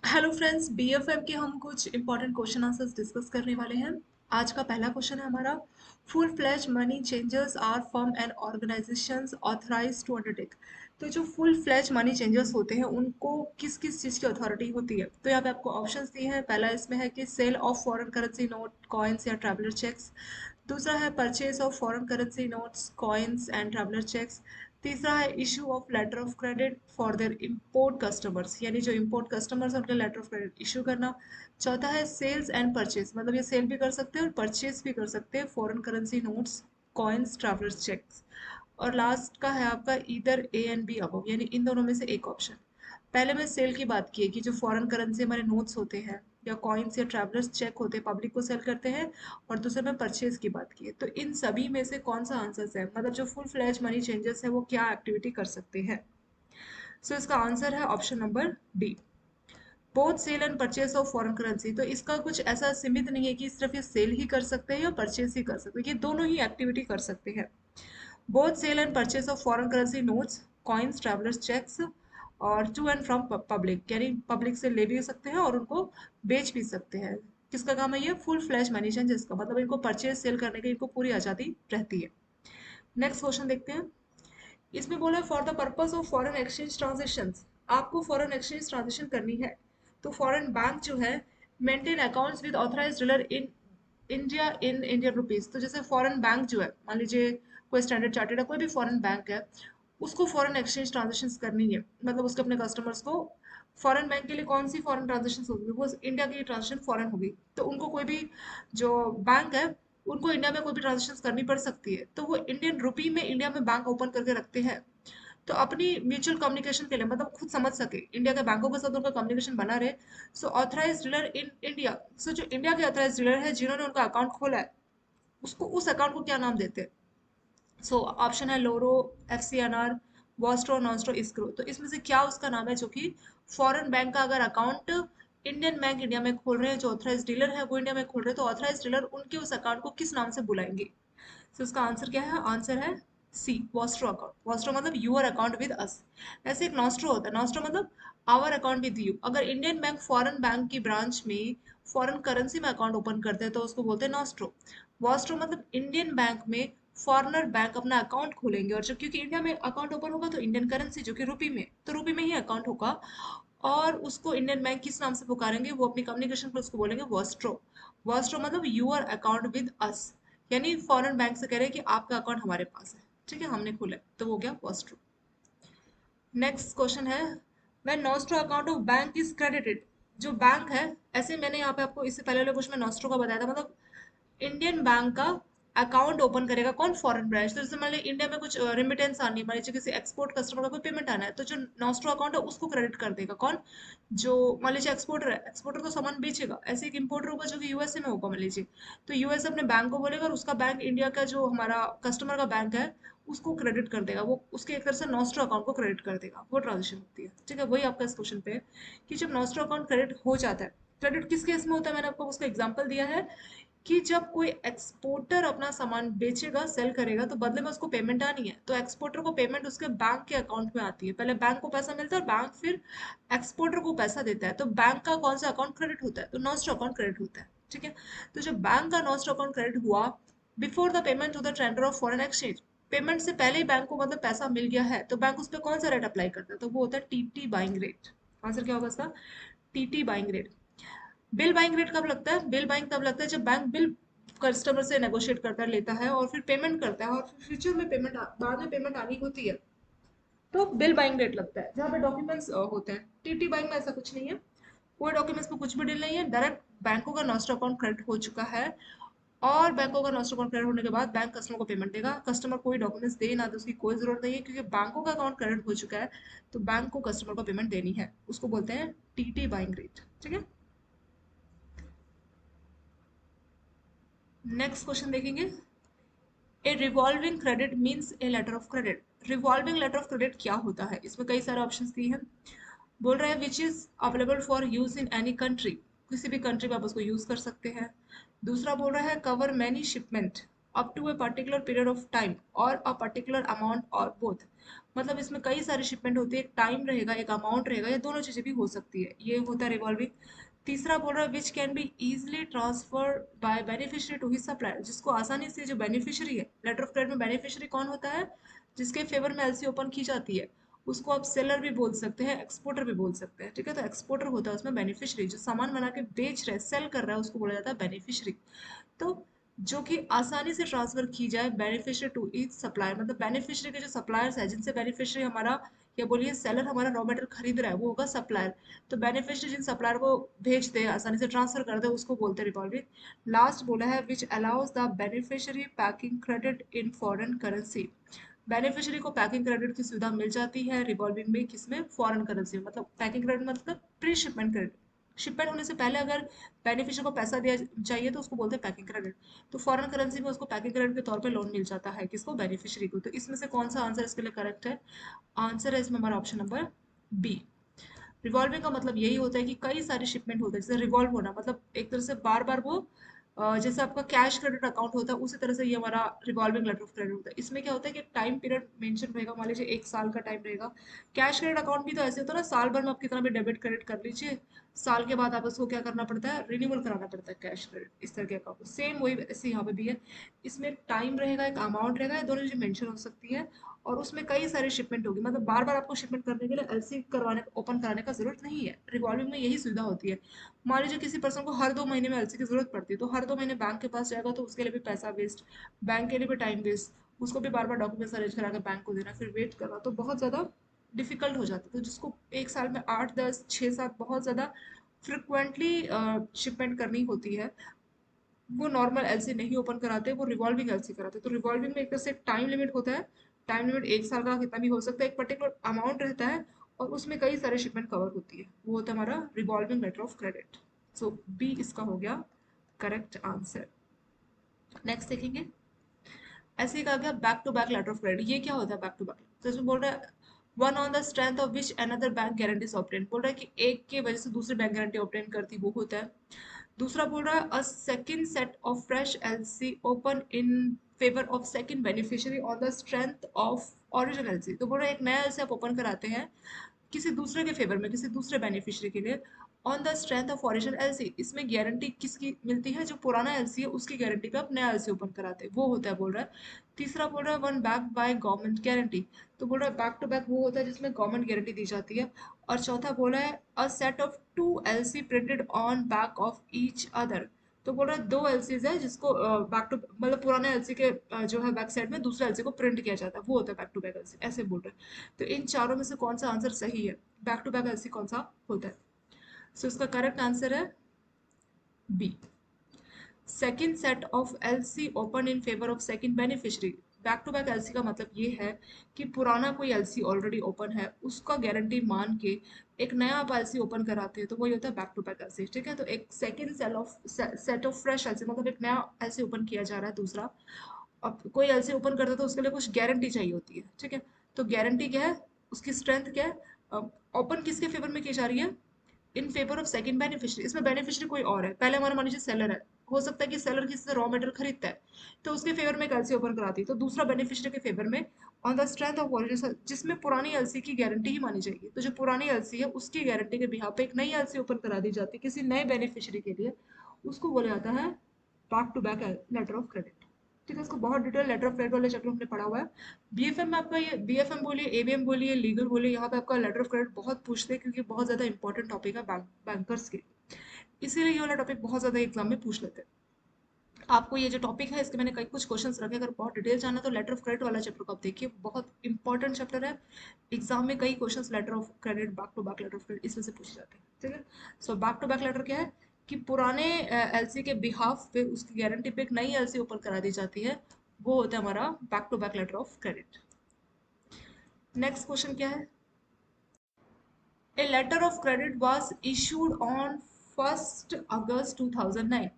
Hello friends, BFM के हम कुछ इंपॉर्टेंट क्वेश्चन आंसर्स डिस्कस करने वाले हैं। आज का पहला क्वेश्चन है हमारा, full flash money changers are firm and organisations authorise to undertake. तो जो फुल फ्लैश मनी चेंजर्स होते हैं उनको किस किस चीज़ की अथॉरिटी होती है? तो यहाँ पे आपको ऑप्शंस दिए हैं। पहला इसमें है कि sale of foreign currency note, coins या ट्रैवलर चेक्स। दूसरा है purchase of foreign currency notes, coins and traveller cheques. तीसरा है issue of letter of credit for their import customers, यानी जो इम्पोर्ट कस्टमर्स हैं उनके लेटर ऑफ क्रेडिट इशू करना। चौथा है सेल्स एंड परचेज, मतलब ये सेल भी कर सकते हैं और परचेज भी कर सकते हैं foreign currency notes, coins, travellers cheques. और लास्ट का है आपका either A and B above, यानी इन दोनों में से एक ऑप्शन। पहले मैं सेल की बात की है कि जो फॉरेन करेंसी हमारे नोट्स होते हैं या कॉइन्स या ट्रैवलर्स चेक होते हैं, पब्लिक को सेल करते हैं। और दूसरे में परचेज की बात की है। तो इन सभी में से कौन सा आंसर है, मतलब जो फुल फ्लैज मनी चेंजर्स है वो क्या एक्टिविटी कर सकते हैं? सो इसका आंसर है option number B, both sale and purchase of foreign currency. तो इसका कुछ ऐसा सीमित नहीं है कि सिर्फ ये सेल ही कर सकते हैं या परचेज ही कर सकते हैं, ये दोनों ही एक्टिविटी कर सकते हैं। Both sale and purchase of foreign currency notes, coins, travellers cheques और टू एंड फ्रॉम पब्लिक, यानी पब्लिक से ले भी सकते हैं और उनको बेच भी सकते हैं। किसका काम है ये? फुल फ्लैश मनी चेंजर्स का, मतलब इनको परचेज सेल करने की इनको पूरी आज़ादी रहती है। नेक्स्ट क्वेश्चन देखते हैं। इसमें बोला है for the purpose of foreign exchange transactions, आपको फॉरेन एक्सचेंज ट्रांजेक्शन करनी है तो फॉरेन बैंक जो है maintain accounts with authorised dealer in India in Indian rupees. तो जैसे फॉरेन बैंक जो है, मान लीजिए कोई स्टैंडर्ड चार्टेड है, कोई भी फॉरेन बैंक है, उसको फॉरेन एक्सचेंज ट्रांजेक्शन करनी है, मतलब उसके अपने कस्टमर्स को। फॉरेन बैंक के लिए कौन सी फॉरेन ट्रांजेक्शन होगी? वो इंडिया की ट्रांजेक्शन फॉरेन होगी, तो उनको कोई भी जो बैंक है उनको इंडिया में कोई भी ट्रांजेक्शन करनी पड़ सकती है, तो वो इंडियन रुपी में इंडिया में बैंक ओपन करके रखते हैं। तो अपनी म्यूचुअल कम्युनिकेशन के लिए, मतलब खुद समझ सके इंडिया के बैंकों के साथ उनका कम्युनिकेशन बना रहे, सो ऑथराइज डीलर इन इंडिया, सो जो इंडिया के ऑथराइज डीलर है जिन्होंने उनका अकाउंट खोला है उसको, उस अकाउंट को क्या नाम देते हैं? सो ऑप्शन है loro, F C N R, vostro, nostro, escrow. तो इसमें से क्या उसका नाम है जो कि फॉरेन बैंक का अगर अकाउंट इंडियन बैंक इंडिया में खोल रहे हैं, जो ऑथराइज डीलर है वो इंडिया में खोल रहे हैं, तो ऑथराइज डीलर उनके उस अकाउंट को किस नाम से बुलाएंगे? तो इसका आंसर क्या है? आंसर है सी, वॉस्ट्रो अकाउंट। वॉस्ट्रो मतलब यूर अकाउंट विद अस। ऐसे एक नॉस्ट्रो होता है, नॉस्ट्रो मतलब आवर अकाउंट विद यू। अगर इंडियन बैंक फॉरेन बैंक की ब्रांच में फॉरेन करेंसी में अकाउंट ओपन करते हैं तो उसको बोलते हैं नॉस्ट्रो। वॉस्ट्रो मतलब इंडियन बैंक में फॉरेनर बैंक अपना अकाउंट खोलेंगे, और जब क्योंकि इंडिया में अकाउंट ओपन होगा तो इंडियन करेंसी जो कि रुपी में, तो रुपी में ही अकाउंट होगा, और उसको इंडियन बैंक किस नाम से पुकारेंगे? वो अपनी कम्युनिकेशन पर उसको बोलेंगे वॉस्ट्रो। वॉस्ट्रो मतलब यूर अकाउंट विद अस, यानी फॉरेन बैंक से कह रहे हैं कि आपका अकाउंट हमारे पास है, ठीक है, हमने खोला है, तो वो गया वॉस्ट्रो। नेक्स्ट क्वेश्चन है, when nostro account of bank is credited. जो बैंक है, ऐसे मैंने यहाँ पे आपको इससे पहले वाले क्वेश्चन में नॉस्ट्रो का बताया था, मतलब इंडियन बैंक का अकाउंट ओपन करेगा कौन? Foreign branch. तो जैसे मान लीजिए इंडिया में कुछ रेमिटेंस आनी है, मान लीजिए किसी एक्सपोर्ट कस्टमर का कोई पेमेंट आना है, तो जो नॉस्ट्रो अकाउंट है उसको क्रेडिट कर देगा कौन? जो मान लीजिए एक्सपोर्टर है, एक्सपोर्टर तो सामान बेचेगा, ऐसे एक इंपोर्टर होगा जो कि यूएसए में होगा मान लीजिए, तो यूएसए अपने बैंक को बोलेगा और उसका बैंक इंडिया का जो हमारा कस्टमर का बैंक है उसको क्रेडिट कर देगा, वो उसके एक तरह से नॉस्ट्रो अकाउंट को क्रेडिट कर देगा, वो ट्रांजेक्शन होती है, ठीक है। वही आपका इस क्वेश्चन पे है कि जब नॉस्ट्रो अकाउंट क्रेडिट हो जाता है, क्रेडिट किस केस में होता है? मैंने आपको उसका एग्जांपल दिया है कि जब कोई एक्सपोर्टर अपना सामान बेचेगा, सेल करेगा, तो बदले में उसको पेमेंट आनी है, तो एक्सपोर्टर को पेमेंट उसके बैंक के अकाउंट में आती है। पहले बैंक को पैसा मिलता है और बैंक फिर एक्सपोर्टर को पैसा देता है, तो बैंक का कौन सा अकाउंट क्रेडिट होता है? तो नॉस्ट्रो अकाउंट क्रेडिट होता है, ठीक है। तो जब बैंक का नॉस्ट्रो अकाउंट क्रेडिट हुआ before the payment to the tender of foreign exchange, payment से पहले ही बैंक को मतलब पैसा मिल गया है, तो बैंक उस पर कौन सा रेट अप्लाई करता है? तो वो होता है टीटी बाइंग रेट। आंसर क्या होगा इसका? TT buying rate. Bill buying rate कब लगता है? बिल बाइंग तब लगता है जब बैंक बिल कस्टमर से नेगोशिएट करता है, लेता है और फिर पेमेंट करता है, और फिर फ्यूचर में पेमेंट बाद में पेमेंट आनी होती है, तो बिल बाइंग रेट लगता है जहाँ पे डॉक्यूमेंट्स होते हैं। टीटी बाइंग में ऐसा कुछ नहीं है, कोई डॉक्यूमेंट्स में कुछ भी डील नहीं है, डायरेक्ट बैंकों का नॉस्ट्रो अकाउंट क्रेडिट हो चुका है, और बैंकों का नॉस्ट्रो अकाउंट क्रेडिट होने के बाद बैंक कस्टमर को पेमेंट देगा। कस्टमर कोई डॉक्यूमेंट्स दे ना दे उसकी कोई जरूरत नहीं है, क्योंकि बैंकों का अकाउंट क्रेडिट हो चुका है, तो बैंक को कस्टमर को पेमेंट देनी है, उसको बोलते हैं टीटी बाइंग रेट, ठीक है। नेक्स्ट क्वेश्चन देखेंगे, a revolving credit means a letter of credit. Revolving letter of credit क्या होता है? इसमें कई सारे ऑप्शंस दिए हैं। बोल रहा है which is available for use in any country, किसी भी कंट्री में आप उसको यूज कर सकते हैं। दूसरा बोल रहा है cover many shipment, up to a particular period of time और अ पर्टिकुलर अमाउंट और बोथ। मतलब इसमें कई सारी शिपमेंट होती है, एक टाइम रहेगा एक अमाउंट रहेगा, ये दोनों चीजें भी हो सकती है, ये होता है रिवॉल्विंग। तीसरा बोल रहा है which can be easily transfer by beneficiary to his supplier, जिसको आसानी से, जो बेनिफिशियरी है लेटर ऑफ क्रेडिट में, बेनिफिशियरी कौन होता है जिसके फेवर में एलसी ओपन की जाती है, उसको आप सेलर भी बोल सकते हैं, एक्सपोर्टर भी बोल सकते हैं, ठीक है। तो एक्सपोर्टर होता है उसमें बेनिफिशियरी, जो सामान बना के बेच रहा है, सेल कर रहा है, उसको बोला जाता है बेनिफिशियरी। तो जो कि आसानी से ट्रांसफर की जाए बेनिफिशियरी टू ईच सप्लायर, मतलब बेनिफिशियरी के जो सप्लायर्स है, जिनसे बेनिफिशियरी हमारा, या बोलिए सेलर हमारा रॉ मटेरियल खरीद रहा है, वो होगा सप्लायर। तो बेनिफिशियरी जिन सप्लायर को भेजते हैं, आसानी से ट्रांसफर करते हैं, उसको बोलते हैं रिवॉल्विंग। लास्ट बोला है which allows the beneficiary packing credit in foreign currency. Beneficiary को पैकिंग क्रेडिट की सुविधा मिल जाती है रिवॉल्विंग में, किसमें, फॉरेन करेंसी में। मतलब पैकिंग क्रेडिट मतलब प्री शिपमेंट क्रेडिट, शिपमेंट होने से पहले अगर बेनिफिशियरी को पैसा दिया चाहिए तो उसको बोलते हैं पैकिंग क्रेडिट। तो फॉरेन करेंसी में उसको पैकिंग क्रेडिट के तौर पे लोन मिल जाता है, किसको, बेनिफिशियरी को। तो इसमें से कौन सा आंसर इसके लिए करेक्ट है? आंसर है इसमें हमारा ऑप्शन नंबर बी। रिवॉल्विंग का मतलब यही होता है कि कई सारी शिपमेंट होते हैं, जैसे रिवॉल्व होना मतलब एक तरह से बार बार वो, जैसे आपका कैश क्रेडिट अकाउंट होता है उसी तरह से ये हमारा रिवॉल्विंग लेटर ऑफ क्रेडिट होता है। इसमें क्या होता है कि टाइम पीरियड मेंशन रहेगा, मान लीजिए 1 साल का टाइम रहेगा। कैश क्रेडिट अकाउंट भी तो ऐसे होता है ना, साल भर में आप कितना भी डेबिट क्रेडिट कर लीजिए, साल के बाद आप उसको क्या करना पड़ता है, रिन्यूअल कराना पड़ता है कैश क्रेडिट, इस तरह के अकाउंट। सेम वही ऐसे यहाँ पे भी है, इसमें टाइम रहेगा, एक अमाउंट रहेगा, ये दोनों चीजें मेंशन हो सकती है, और उसमें कई सारी शिपमेंट होगी, मतलब बार बार आपको शिपमेंट करने के लिए एलसी करवाने, ओपन कराने का जरूरत नहीं है। रिवॉल्विंग में यही सुविधा होती है। मान लीजिए किसी पर्सन को हर 2 महीने में एलसी की जरूरत पड़ती है, तो हर 2 महीने बैंक के पास जाएगा, तो उसके लिए भी पैसा वेस्ट, बैंक के लिए भी टाइम वेस्ट, उसको भी बार बार डॉक्यूमेंट्स अरेंज करा के बैंक को देना, फिर वेट करना, तो बहुत ज़्यादा डिफिकल्ट हो जाता है। तो जिसको 1 साल में 8 10 6 7 बहुत ज़्यादा फ्रिक्वेंटली शिपमेंट करनी होती है, वो नॉर्मल एलसी नहीं ओपन कराते, वो रिवॉल्विंग एलसी कराते। तो रिवॉल्विंग में एक तरह से टाइम लिमिट होता है, टाइम लिमिट 1 साल का कितना भी हो सकता है, एक पर्टिकुलर अमाउंट रहता है, और उसमें कई सारे शिपमेंट कवर होती है, वो होता है हमारा revolving letter of credit. So B इसका हो गया करेक्ट आंसर। नेक्स्ट देखेंगे, ऐसे ही कहा गया back to back letter of credit. ये क्या होता है बैक टू बैक? तो इसमें बोल रहा है one on the strength of which another bank guarantees obtain, बोल रहा है कि एक के वजह से दूसरे बैंक गारंटी ऑब्टेन करती, वो होता है। दूसरा बोल रहा है a second set of fresh LC open in favour of second beneficiary on the strength of original LC. तो बोल रहा है एक नया एलसी आप ओपन कराते हैं किसी दूसरे के फेवर में, किसी दूसरे बेनिफिशियरी के लिए, on the strength of original LC. इसमें गारंटी किसकी मिलती है? जो पुराना एलसी है उसकी गारंटी पे आप नया एलसी ओपन कराते हैं, वो होता है, बोल रहा है। तीसरा बोल रहा है one back by government guarantee. तो बोल रहा है बैक टू बैक वो होता है जिसमें गवर्नमेंट गारंटी दी जाती है। और चौथा बोला है a set of two LC printed on back of each other. तो बोल रहा है दो एलसीज है जिसको बैक टू, मतलब पुराने एलसी के जो है बैक साइड में दूसरे एलसी को प्रिंट किया जाता है, वो होता है बैक टू बैक एलसी, ऐसे बोल रहे हैं। तो इन चारों में से कौन सा आंसर सही है? बैक टू बैक एलसी कौन सा होता है? सो इसका करेक्ट आंसर है B. Second set of LC open in favour of second beneficiary. Back to back LC का मतलब ये है कि पुराना कोई एलसी ऑलरेडी ओपन है, उसका गारंटी मान के एक नया आप एलसी ओपन कराते हैं, तो वही होता है बैक टू बैक एलसी, ठीक है। तो एक second set of fresh LC, मतलब एक नया एलसी ओपन किया जा रहा है दूसरा। अब कोई एलसी ओपन करता है तो उसके लिए कुछ गारंटी चाहिए होती है, ठीक है। तो गारंटी क्या है, उसकी स्ट्रेंथ क्या है, ओपन किसके फेवर में की जा रही है? इन फेवर ऑफ सेकंड बेनिफिशियरी। इसमें बेनिफिशियरी कोई और है, पहले हमारा मान लीजिए सेलर है, हो सकता है कि सेलर किसी से रॉ मटेरियल खरीदता है, तो उसके फेवर में एक एलसी ओपन कराती है, तो दूसरा बेनिफिशियरी के फेवर में on the strength of original, जिसमें पुरानी एलसी की गारंटी ही मानी जाएगी, तो जो पुरानी एलसी है उसकी गारंटी के बिहाफ पे एक नई एलसी ओपन करा दी जाती है किसी नए बेनिफिशियरी के लिए, उसको बोला जाता है back to back letter of credit, ठीक है। इसको बहुत डिटेल लेटर ऑफ क्रेडिट वाले चैप्टर हमने पढ़ा हुआ है। बीएफएम में आपका ये, बीएफएम बोलिए, एबीएम बोलिए, लीगल बोलिए, यहाँ पे आपका लेटर ऑफ क्रेडिट बहुत पूछते हैं, क्योंकि बहुत ज्यादा इंपॉर्टेंट टॉपिक है बैंकर्स के, इसीलिए ये वाला टॉपिक बहुत ज्यादा एग्जाम में पूछ लेते हैं। आपको ये जो टॉपिक है इसके मैंने कई कुछ क्वेश्चंस रखे, अगर बहुत डिटेल जानना तो लेटर ऑफ क्रेडिट वाला चैप्टर को आप देखिए, बहुत इंपॉर्टेंट चैप्टर है। एग्जाम में कई questions letter of credit, back to back letter of credit इसमें से पूछे जाते हैं, ठीक है। So back to back letter क्या है कि पुराने एलसी के बिहाफ पे उसकी गारंटी पे एक नई एलसी ओपन करा दी जाती है, वो होता है हमारा back to back letter of credit. Next question क्या है? A letter of credit was issued on 1st August 2009।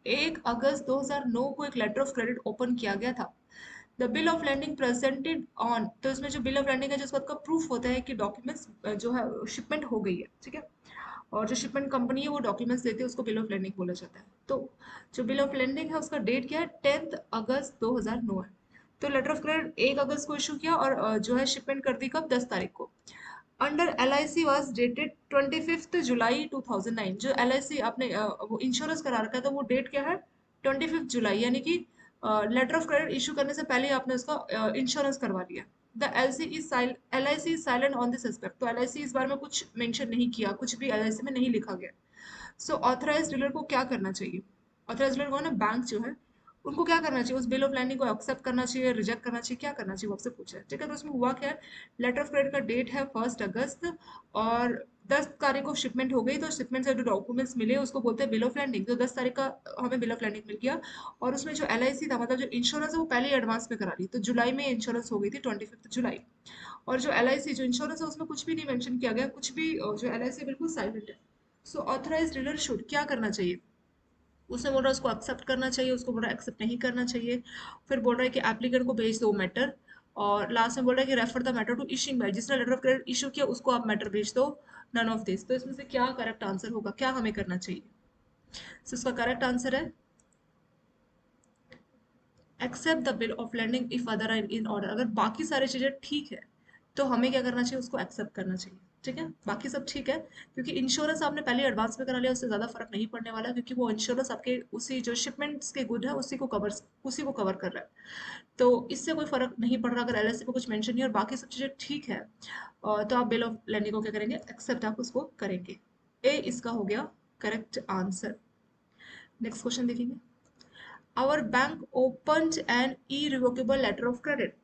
1 अगस्त 2009 को एक लेटर ऑफ क्रेडिट ओपन किया गया था। The bill of landing presented on, तो इसमें जो बिल ऑफ लैंडिंग है जिस बात का प्रूफ होता है कि डॉक्यूमेंट्स जो है शिपमेंट हो गई है, ठीक है। और जो शिपमेंट कंपनी है वो डॉक्यूमेंट्स देती है, उसको बिल ऑफ लैंडिंग बोला जाता है। तो जो बिल ऑफ लैंडिंग है उसका डेट क्या है, 10 अगस्त 2009 है। तो लेटर ऑफ क्रेडिट 1 अगस्त को इशू किया, और जो है शिपमेंट कर दी कब, 10 तारीख को। Under L I C was dated 25 July 2009। जो एल आई सी आपने वो इंश्योरेंस करा रखा है, तो वो डेट क्या है, 25 जुलाई, यानी कि लेटर ऑफ क्रेडिट इशू करने से पहले ही आपने उसका इंश्योरेंस करवा लिया। The L C is L I C is silent on this aspect. तो एल आई सी इस बारे में कुछ मेंशन नहीं किया, कुछ भी एल आई सी में नहीं लिखा गया। सो ऑथराइज डीलर को क्या करना चाहिए, ऑथराइज डीलर को ना, बैंक जो है उनको क्या करना चाहिए, उस बिल ऑफ लैंडिंग को एक्सेप्ट करना चाहिए, रिजेक्ट करना चाहिए, क्या करना चाहिए, वो आपसे पूछा है। ठीक है, तो उसमें हुआ क्या है, लेटर ऑफ क्रेडिट का डेट है 1 अगस्त, और 10 तारीख को शिपमेंट हो गई, तो शिपमेंट से जो डॉक्यूमेंट्स मिले उसको बोलते हैं बिल ऑफ लैंडिंग। तो 10 तारीख का हमें बिल ऑफ लैंडिंग मिल गया, और उसमें जो एल आई सी था, मतलब जो इंश्योरेंस है, वो पहले ही एडवांस में करा ली। तो जुलाई में इंश्योरेंस हो गई थी, 25 जुलाई। और जो एल आई सी जो इंश्योरेंस है उसमें कुछ भी नहीं मेंशन किया गया, कुछ भी, जो एल आई सी बिल्कुल साइलेंट है। सो ऑथराइज डीलर शुड क्या करना चाहिए, उसने बोल रहा है उसको एक्सेप्ट करना चाहिए, उसको बोल रहा है एक्सेप्ट नहीं करना चाहिए। फिर बोल रहा है कि एप्लीकेंट को भेज दो मैटर, और लास्ट में बोल रहा है कि refer the matter to issuing by, जिसने लेटर ऑफ क्रेडिट इशू किया उसको आप मैटर भेज दो। None of this. तो इसमें से क्या करेक्ट आंसर होगा, क्या हमें करना चाहिए। So, इसका करेक्ट आंसर है accept the bill of landing if other are in order. अगर बाकी सारी चीजें ठीक है तो हमें क्या करना चाहिए, उसको एक्सेप्ट करना चाहिए। ठीक है, बाकी सब ठीक है, क्योंकि इंश्योरेंस आपने पहले एडवांस में करा लिया, उससे ज्यादा फर्क नहीं पड़ने वाला, क्योंकि वो इंश्योरेंस आपके उसी जो शिपमेंट्स के गुड है उसी को कवर कर रहा है। तो इससे कोई फर्क नहीं पड़ रहा अगर एलएलसी में कुछ मेंशन नहीं है और बाकी सब चीजें ठीक है। तो आप बिल ऑफ लैंडिंग को क्या करेंगे, एक्सेप्ट आप उसको करेंगे। ए इसका हो गया करेक्ट आंसर। नेक्स्ट क्वेश्चन देखेंगे। Our bank opened an irrevocable letter of credit.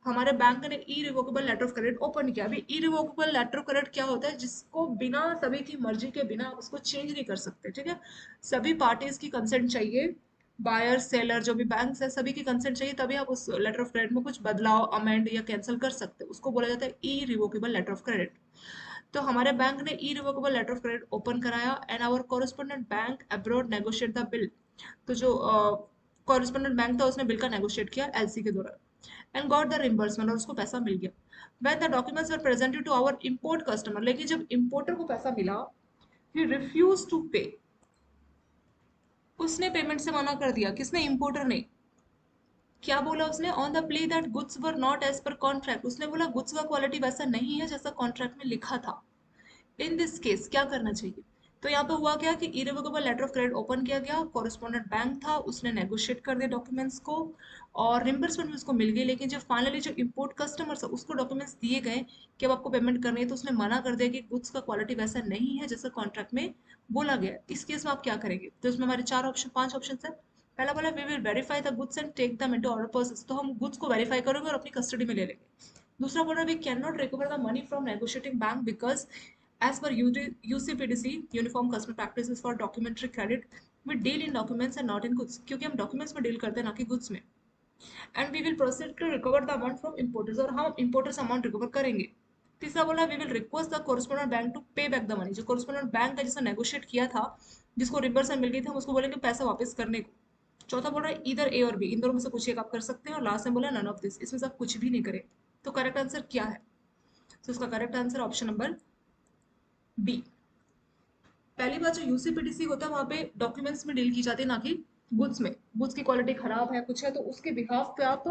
हमारे बैंक ने irrevocable letter of credit open किया। अभी इरिवोकेबल लेटर ऑफ क्रेडिट क्या होता है, जिसको बिना सभी की मर्जी के बिना आप उसको चेंज नहीं कर सकते। ठीक है, सभी पार्टीज की कंसेंट चाहिए, बायर सेलर जो भी बैंक है सभी की कंसेंट चाहिए, तभी आप उस लेटर ऑफ क्रेडिट में कुछ बदलाव, अमेंड या कैंसिल कर सकते हो। उसको बोला जाता है irrevocable letter of credit. तो हमारे बैंक ने irrevocable letter of credit open कराया, and our correspondent bank abroad negotiate the bill. तो जो कॉरेस्पोंडेंट बैंक था उसने बिल का नेगोशिएट किया एलसी के द्वारा, एंड गॉट द रिम्बर्समेंट, और उसको पैसा मिल गया। When the documents were presented to our import customer, लेकिन जब इंपोर्टर को पैसा मिला, ही रिफ्यूज टू पे। उसने पेमेंट से मना कर दिया, किसने, इंपोर्टर ने। क्या बोला उसने, on the plea that goods were not as per contract. उसने बोला गुड्स का क्वालिटी वैसा नहीं है जैसा कॉन्ट्रैक्ट में लिखा था। इन दिस केस क्या करना चाहिए, तो यहाँ पे हुआ क्या कि irrevocable letter of credit open किया गया, कॉरेस्पोंडेंट बैंक था, उसने नेगोशिएट कर दिया डॉक्यूमेंट्स को, और रिम्बर्समेंट भी उसको मिल गई। लेकिन जब फाइनली जो इम्पोर्ट कस्टमर था उसको डॉक्यूमेंट्स दिए गए कि अब आपको पेमेंट करनी है, तो उसने मना कर दिया कि गुड्स का क्वालिटी वैसा नहीं है जैसा कॉन्ट्रैक्ट में बोला गया। इस केस में आप क्या करेंगे, तो इसमें हमारे पांच ऑप्शन है। पहला बोला we will verify the goods and take them into our purses. तो हम गुड्स को वेरीफाई करेंगे और अपनी कस्टडी में ले लेंगे। दूसरा बोल रहा है we can not recover the money from negotiating bank because as per UCPDC uniform customer practices for documentary credit, we deal in documents and not in goods. क्योंकि हम डॉक्यूमेंट्स में डील करते हैं ना कि गुड्स में। And we will proceed to recover the amount from importers, और हम इम्पोर्टर्स अमाउंट रिकवर करेंगे। तीसरा बोला we will request the correspondent bank to pay back the money. जो कोरेस्पोंडेंट बैंक है जिसने नेगोशिएट किया था, जिसको रिम्बर्समेंट मिल गई थी, हम उसको बोलेंगे पैसा वापस करने को। चौथा बोल रहा है इधर ए और बी, इन दोनों में से कुछ एक आप कर सकते हैं, और लास्ट में बोला नन ऑफ दिस, इसमें से आप कुछ भी नहीं करें। तो करेक्ट आंसर क्या है, तो इसका correct answer option number B. पहली बात, जो यूसीपीडीसी होता है वहाँ पे डॉक्यूमेंट्स में डील की जाती है ना कि गुड्स में। गुड्स की क्वालिटी खराब है, कुछ है, तो उसके बिहाफ पे आप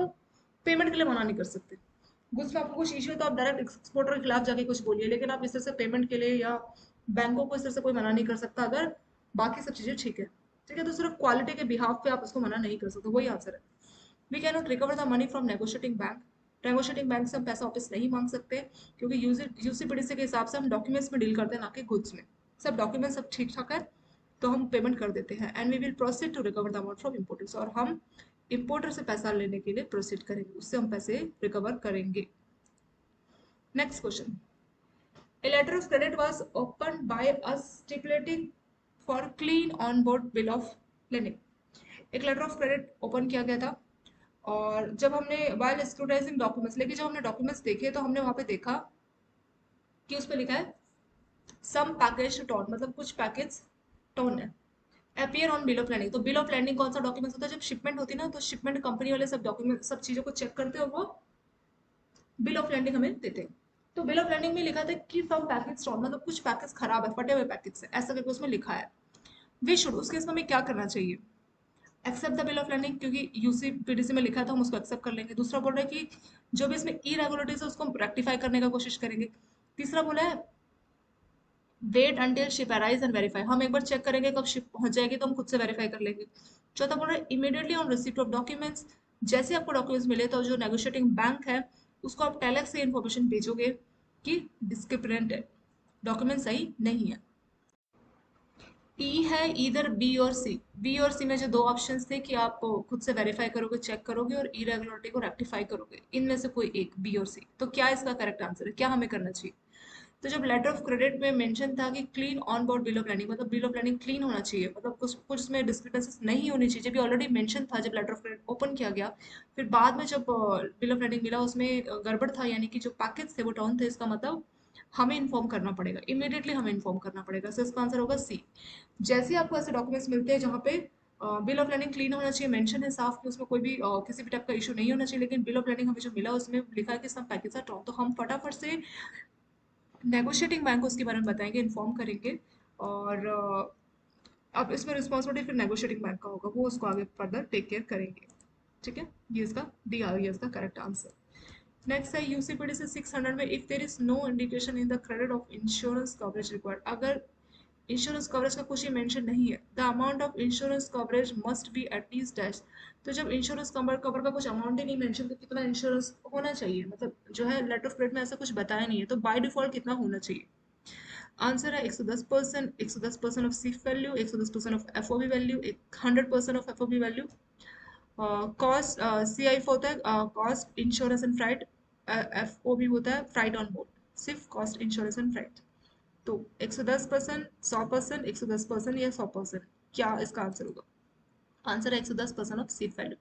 पेमेंट के लिए मना नहीं कर सकते। गुड्स में आपको कुछ इश्यू है तो आप डायरेक्ट एक्सपोर्टर के खिलाफ जाके कुछ बोलिए, लेकिन आप इस तरह से पेमेंट के लिए या बैंकों को इस तरह से कोई मना नहीं कर सकता अगर बाकी सब चीजें ठीक है। ठीक है, तो सिर्फ क्वालिटी के बिहाफ पे आप उसको मना नहीं कर सकते, वही आंसर है। We can not recover the money from negotiating bank. Negotiating bank से हम पैसा वापस नहीं मांग सकते, क्योंकि यूसीपीडीसी के हिसाब से हम डॉक्यूमेंट्स में डील करते हैं ना कि गुड्स में। सब डॉक्यूमेंट सब ठीक ठाक है तो हम पेमेंट कर देते हैं, and we will proceed to recover the amount from importers, और हम इम्पोर्टर से पैसा लेने के लिए प्रोसीड करेंगे, उससे हम पैसे रिकवर करेंगे। Next question. A letter of credit was opened by us stipulating for clean on board bill of lending। एक लेटर ऑफ क्रेडिट ओपन किया गया था, और जब हमने वाइल स्क्रूटाइजिंग डॉक्यूमेंट्स, लेकिन जब हमने डॉक्यूमेंट्स देखे तो हमने वहां पे देखा कि उस पर लिखा है सम पैकेज टॉन, मतलब कुछ पैकेज टॉन है, appear on bill of landing. तो बिल ऑफ लैंडिंग कौन सा डॉक्यूमेंट होता है, जब शिपमेंट होती है ना, तो शिपमेंट कंपनी वाले सब डॉक्यूमेंट सब चीजों को चेक करते हैं और वो बिल ऑफ लैंडिंग हमें देते हैं। तो बिल ऑफ लैंडिंग में लिखा था कि सम पैकेज स्टॉल, मतलब कुछ पैकेज खराब है, फटे हुए पैकेज से, ऐसा करके उसमें लिखा है। वी शुड, उस केस में हमें क्या करना चाहिए? Accept the bill of landing, क्योंकि यूसी पीडीसी में लिखा था, हम उसको एक्सेप्ट कर लेंगे। दूसरा बोल रहा है कि जो भी इसमें इरेगुलरिटीज है उसको हम रेक्टिफाई करने का कोशिश करेंगे। तीसरा बोला है wait until ship arise and verify, हम एक बार चेक करेंगे कब शिप पहुंच जाएगी तो हम खुद से वेरीफाई कर लेंगे। चौथा बोल रहा है immediately on receipt of documents, जैसे आपको डॉक्यूमेंट्स मिले तो जो नेगोशिएटिंग बैंक है उसको आप टेलेक्स से इन्फॉर्मेशन भेजोगे कि डिस्क्रिप्टेंट डॉक्यूमेंट सही नहीं है। ई है इधर बी और सी। बी और सी में जो दो ऑप्शंस थे कि आप खुद से वेरीफाई करोगे, चेक करोगे और इरेगुलरिटी को रेक्टिफाई करोगे, इनमें से कोई एक, बी और सी। तो क्या इसका करेक्ट आंसर है, क्या हमें करना चाहिए? तो जब लेटर ऑफ क्रेडिट में मेंशन था कि clean on board bill of landing, मतलब बिल ऑफ लैंडिंग क्लीन होना चाहिए, मतलब कुछ कुछ उसमें डिस्क्रिपेंसीज नहीं होनी चाहिए, जब ये ऑलरेडी मेंशन था जब लेटर ऑफ क्रेडिट ओपन किया गया। फिर बाद में जब बिल ऑफ लैंडिंग मिला उसमें गड़बड़ था, यानी कि जो पैकेज थे वो डाउन थे, इसका मतलब हमें इन्फॉर्म करना पड़ेगा, इमीडिएटली हमें इन्फॉर्म करना पड़ेगा। सो इसका आंसर होगा सी। जैसे ही आपको ऐसे डॉक्यूमेंट्स मिलते हैं जहाँ पे बिल ऑफ लैंडिंग क्लीन होना चाहिए, मेंशन है साफ कि उसमें कोई भी किसी भी टाइप का इशू नहीं होना चाहिए, लेकिन बिल ऑफ लैंडिंग हमें जो मिला उसमें लिखा है कि सब पैकेज आर डाउन, तो हम फटाफट से नेगोशिएटिंग बैंक को उसके बारे में बताएंगे, इन्फॉर्म करेंगे। और अब इसमें रिस्पॉन्सिबिलिटी फिर नेगोशिएटिंग बैंक का होगा, वो उसको आगे फर्दर टेक केयर करेंगे। ठीक है, ये इसका डी आ गया इसका करेक्ट आंसर। नेक्स्ट है यूसीपीडी से 600 में if there is no indication in the credit of insurance coverage required, अगर इंश्योरेंस कवरेज का कुछ ही मेंशन नहीं है, the amount of insurance coverage must be at least dash. तो जब इंश्योरेंस कवर कवर का कुछ अमाउंट ही नहीं मेंशन, तो कितना इंश्योरेंस होना चाहिए, मतलब जो है लेटर ऑफ क्रेडिट में ऐसा कुछ बताया नहीं है, तो बाय डिफॉल्ट कितना होना चाहिए? आंसर है 110%, 110% of CIF value, 110% of FOB value, 100% of FOB value. Cost C I होता है cost insurance and freight, F O B होता है फ्राइट ऑन बोर्ड, सिर्फ कॉस्ट इंश्योरेंस एंड फ्राइट। तो 110%, 100%, 110% या 100%, क्या इसका आंसर होगा? आंसर है 110% of seat value.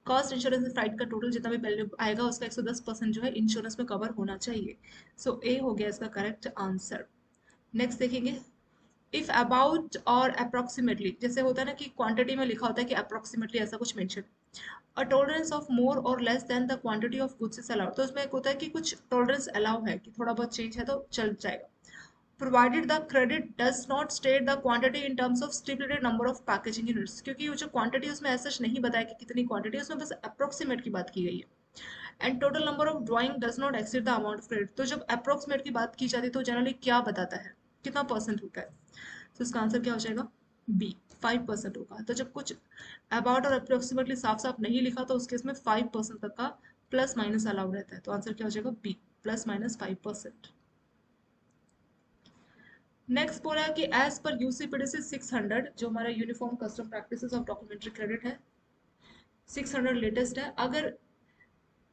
Cost insurance and freight का टोटल जितना भी वैल्यू आएगा उसका 110% जो है इंश्योरेंस में कवर होना चाहिए। सो ए हो गया इसका करेक्ट आंसर। नेक्स्ट देखेंगे, इफ अबाउट और अप्रोक्सीमेटली, जैसे होता है ना कि क्वांटिटी में लिखा होता है कि अप्रोक्सीमेटली ऐसा कुछ mention, a tolerance of more और less than the quantity of goods is allowed, तो उसमें एक होता है कि कुछ टॉलरेंस अलाउ है कि थोड़ा बहुत चेंज है तो चल जाएगा, provided the credit does not state the quantity in terms of stipulated number of packaging units, क्योंकि वो जो क्वांटिटी उसमें ऐसा नहीं बताया कि कितनी क्वांटिटी, उसमें बस अप्रोक्सीमेट की बात की गई है। And total number of drawing does not exceed the amount of credit, तो जब अप्रोक्सीमेट की बात की जाती है तो जनरली क्या बताता है, कितना परसेंट होता है? तो इसका आंसर क्या हो जाएगा? बी, 5% होगा। तो जब कुछ अबाउट और अप्रोक्सीमेटली साफ साफ नहीं लिखा तो उस केस में 5% तक का प्लस माइनस अलाउड रहता है, तो आंसर क्या हो जाएगा? B, plus minus 5%। नेक्स्ट बोला है कि एज पर यूसीपीडीसी 600, जो हमारा uniform custom practices of documentary credit है, 600 लेटेस्ट है। अगर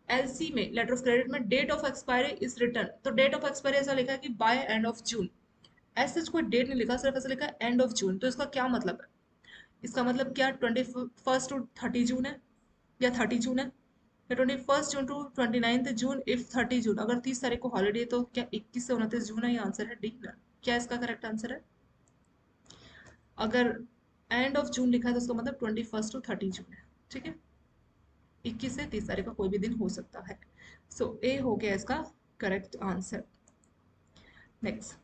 एलसी में लेटर ऑफ क्रेडिट में date of expiry is return, तो डेट ऑफ एक्सपायरी ऐसा लिखा है कि बाय एंड ऑफ जून, ऐसे कोई डेट नहीं लिखा, सिर्फ ऐसा लिखा है एंड ऑफ जून, तो इसका क्या मतलब है? इसका मतलब क्या 21 टू 30 जून है, या 30 जून है, या 21 जून टू 29 जून, इफ 30 जून, अगर 30 तारीख को हॉलीडे तो क्या 21 से 29 जून है? ये आंसर है डी ना। क्या इसका करेक्ट आंसर है? अगर एंड ऑफ जून लिखा है तो उसका मतलब 21 टू 30 जून है। ठीक है, 21 से 30 तारीख का कोई भी दिन हो सकता है। सो ए हो गया इसका correct answer. Next,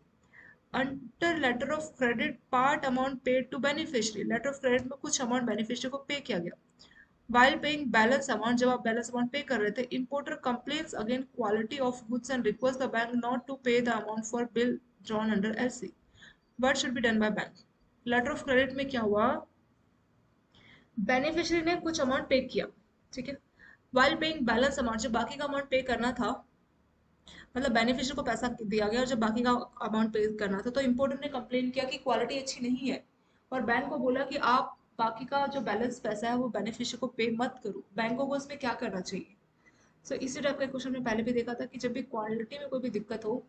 under letter of credit part amount paid to beneficiary, letter of credit में कुछ अमाउंट बेनिफिशियरी को पे किया गया। वाइल पेइंग बैलेंस अमाउंट, जब आप बैलेंस अमाउंट पे कर रहे थे, importer complains again quality of goods and request the bank not to pay the amount for bill drawn under LC, what should be done by bank? Letter of credit में क्या हुआ, beneficiary ने कुछ amount पे किया, ठीक है, while paying balance amount, जब बाकी का अमाउंट पे करना था, मतलब बेनिफिशियरी को पैसा दिया गया और जब बाकी का अमाउंट पे करना था, तो इम्पोर्टर ने कंप्लेन किया कि क्वालिटी अच्छी नहीं है, और बैंक को बोला कि आप बाकी का जो बैलेंस पैसा है वो बेनिफिशियरी को पे मत करो। बैंकों को इसमें क्या करना चाहिए? सो इसी टाइप का क्वेश्चन में पहले भी देखा था कि जब भी क्वालिटी में कोई भी दिक्कत हो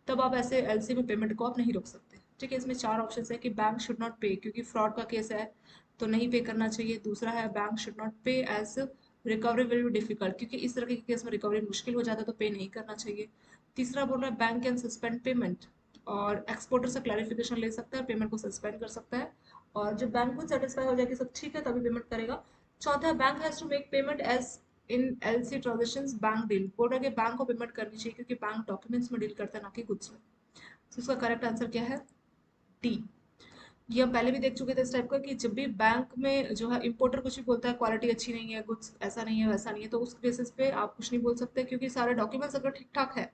तब आप ऐसे एलसी में पेमेंट को आप नहीं रोक सकते। ठीक है, इसमें चार ऑप्शन है कि बैंक शुड नॉट पे, क्योंकि फ्रॉड का केस है तो नहीं पे करना चाहिए। दूसरा है bank should not pay as recovery will be difficult, क्योंकि इस तरह के केस में रिकवरी मुश्किल हो जाता है तो पे नहीं करना चाहिए। तीसरा बोल रहा है बैंक कैन सस्पेंड पेमेंट, और एक्सपोर्टर से क्लैरिफिकेशन ले सकता है, पेमेंट को सस्पेंड कर सकता है, और जब बैंक को सेटिस्फाई हो जाए कि सब ठीक है तभी पेमेंट करेगा। चौथा, bank has to make payment as in LC transactions bank deal, बोल रहा है कि बैंक को पेमेंट करनी चाहिए क्योंकि बैंक डॉक्यूमेंट्स में डील करता है ना कि गुड्स में। तो इसका करेक्ट आंसर क्या है? डी। ये हम पहले भी देख चुके थे इस टाइप का कि जब भी बैंक में जो है इंपोर्टर कुछ भी बोलता है क्वालिटी अच्छी नहीं है, गुड्स ऐसा नहीं है वैसा नहीं है, तो उस बेसिस पे आप कुछ नहीं बोल सकते क्योंकि सारे डॉक्यूमेंट्स अगर ठीक ठाक है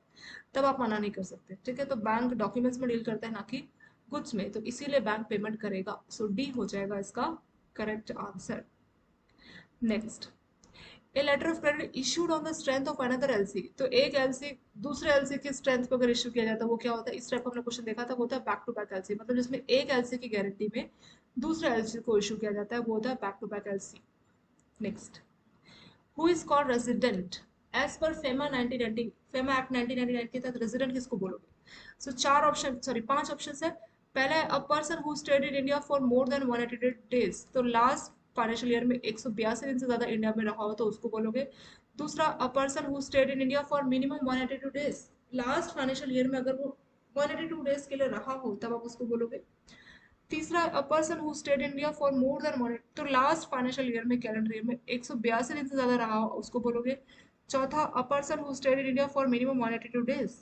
तब आप मना नहीं कर सकते। ठीक है, तो बैंक डॉक्यूमेंट्स में डील करता है ना कि गुड्स में, तो इसीलिए बैंक पेमेंट करेगा। सो डी हो जाएगा इसका correct answer. Next, a letter of credit issued on the strength of another LC. तो एक एलसी दूसरे एलसी की स्ट्रेंथ पर अगर इशू किया जाता है वो क्या होता है? इस टाइप का हमने क्वेश्चन देखा था, वो होता है बैक टू बैक एलसी, मतलब जिसमें एक एलसी की गारंटी में दूसरे एलसी को इशू किया जाता है, वो होता है back to back LC. Next, who is called resident as per FEMA 1990, FEMA act 1999 के तहत रेजिडेंट किसको बोलोगे? सो चार ऑप्शन, सॉरी 5 ऑप्शन है। पहले अ person who stayed in India for more than 180 days, तो लास्ट फाइनेंशियल ईयर में 182 दिन से ज्यादा इंडिया में रहा हो तो उसको बोलोगे। दूसरा, अ person who stayed in India for minimum 182 days, last financial year में अगर वो 182 डेज के लिए रहा हो तब आप उसको बोलोगे। तीसरा, अ person who stayed India for more than one, तो लास्ट फाइनेंशियल ईयर में कैलेंडर ईयर में 182 दिन से ज्यादा रहा हो उसको बोलोगे। चौथा, अ person who stayed in India for minimum 182 days,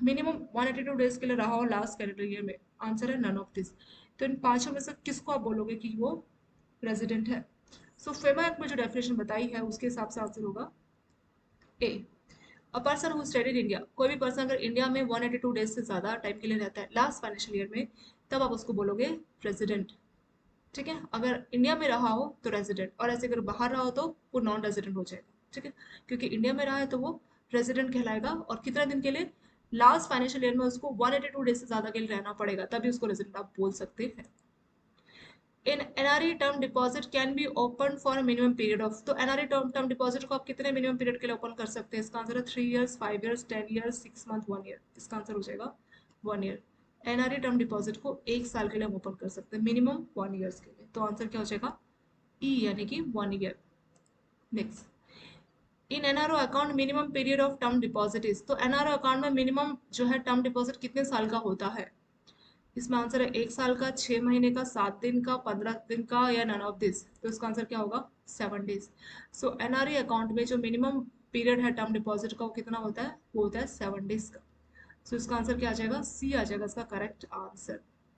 minimum 182 days के लिए रहा हो लास्ट कैलेंडर ईयर में। आंसर है नन ऑफ दिस। तो इन पांचों में से किसको आप बोलोगे कि वो रेजिडेंट है? सो फेमा एक्ट में जो डेफिनेशन बताई है उसके हिसाब से आंसर होगा A. A person who studied India, कोई भी पर्सन अगर इंडिया में 182 डेज से ज्यादा टाइम के लिए रहता है लास्ट फाइनेंशियल ईयर में, तब आप उसको बोलोगे रेजिडेंट। ठीक है, अगर इंडिया में रहा हो तो रेजिडेंट, और ऐसे अगर बाहर रहा हो तो वो नॉन रेजिडेंट हो जाएगा। ठीक है, क्योंकि इंडिया में रहा है तो वो रेजिडेंट कहलाएगा, और कितना दिन के लिए? लास्ट फाइनेंशियल ईयर में उसको 182 डेज से ज्यादा के लिए रहना पड़ेगा, तभी उसको रेजिडेंट आप बोल सकते हैं। In NRE term deposit can be open for minimum period of, तो एनआरई टर्म डिपॉजिट को आप कितने मिनिमम पीरियड के लिए ओपन कर सकते हैं? इसका आंसर है 3 years, 5 years, 10 years, 6 month, 1 year. इसका आंसर हो जाएगा 1 ईयर। एनआरई टर्म डिपॉजिट को 1 साल के लिए हम ओपन कर सकते हैं, मिनिमम 1 ईयर्स के लिए। तो आंसर क्या हो जाएगा? ई, यानी कि 1 year. Next, in NRO account minimum period of term deposit is, तो एनआरओ अकाउंट में मिनिमम जो है टर्म डिपॉजिट कितने साल का होता है? इसमें आंसर है 1 साल का, 6 महीने का, 7 दिन का, 15 दिन का, या नन ऑफ दिस। तो इसका आंसर क्या होगा? 7 डेज। सो एनआरई अकाउंट में जो मिनिमम पीरियड है टर्म डिपॉजिट का वो कितना होता है? वो होता है 7 डेज का। सो इसका आंसर क्या आ जाएगा? सी आ जाएगा इसका करेक्ट आंसर।